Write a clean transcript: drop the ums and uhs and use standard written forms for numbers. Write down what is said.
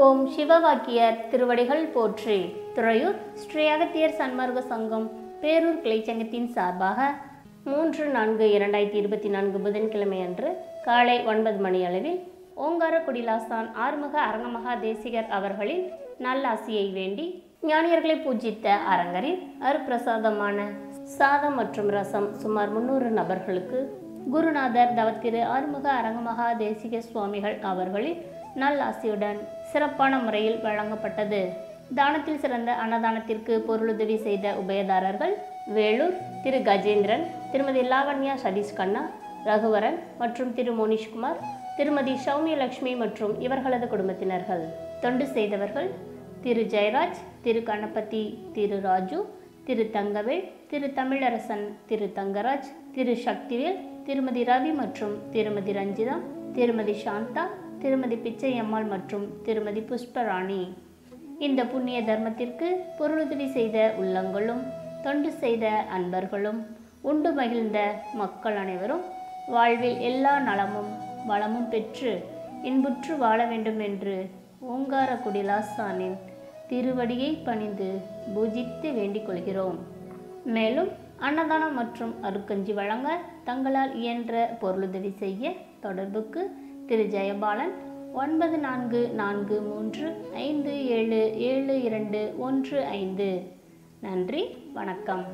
ஓம் சிவவாக்கியர் திருவடிகள் போற்றி. துறையூர் ஸ்ரீ அகத்தியர் சன்மார்க்க சங்கம் பேரூர் கிளைச்சங்கத்தின் சார்பாக 3/4/2024 புதன்கிழமை அன்று காலை 9 மணி அளவில் ஓங்காரக்குடிலாசான் ஆறுமுக அரங்கமகா தேசிகர் அவர்களின் நல்லாசியை வேண்டி ஞானியர்களை பூஜித்த அரங்கரின் அருப்பிரசாதமான சாதம் மற்றும் ரசம் சுமார் 300 நபர்களுக்கு குருநாதர் தவத்திரு ஆறுமுக அரங்கமகா தேசிக சுவாமிகள் அவர்களின் நல்லாசியுடன் சிறப்பான முறையில் வழங்கப்பட்டது. தானத்தில் சிறந்த அன்னதானத்திற்கு பொருளுதவி செய்த உபயதாரர்கள் வேலூர் திரு கஜேந்திரன், திருமதி லாவண்யா சதீஷ் கண்ணா, ரகுவரன் மற்றும் திரு மோனிஷ்குமார், திருமதி சௌமியலட்சுமி மற்றும் இவர்களது குடும்பத்தினர்கள். தொண்டு செய்தவர்கள் திரு ஜெயராஜ், திரு கணபதி, திரு ராஜு, திரு தங்கவேல், திரு தமிழரசன், திரு தங்கராஜ், திரு சக்திவேல், திருமதி ரவி மற்றும் திருமதி ரஞ்சிதா, திருமதி சாந்தா, திருமதி பிச்சையம்மாள் மற்றும் திருமதி புஷ்பராணி. இந்த புண்ணிய தர்மத்திற்கு பொருளுதவி செய்த உள்ளங்களும் தொண்டு செய்த அன்பர்களும் உண்டு மகிழ்ந்த மக்கள் அனைவரும் வாழ்வில் எல்லா நலமும் வளமும் பெற்று இன்புற்று வாழ வேண்டும் என்று ஓங்காரக்குடிலாசானின் திருவடியை பணிந்து பூஜித்து வேண்டிக் கொள்கிறோம். மேலும் அன்னதானம் மற்றும் அருக்கஞ்சி வழங்க தங்களால் இயன்ற பொருளுதவி செய்ய தொடர்புக்கு திரு ஜெயபாலன் 9443577215. நன்றி, வணக்கம்.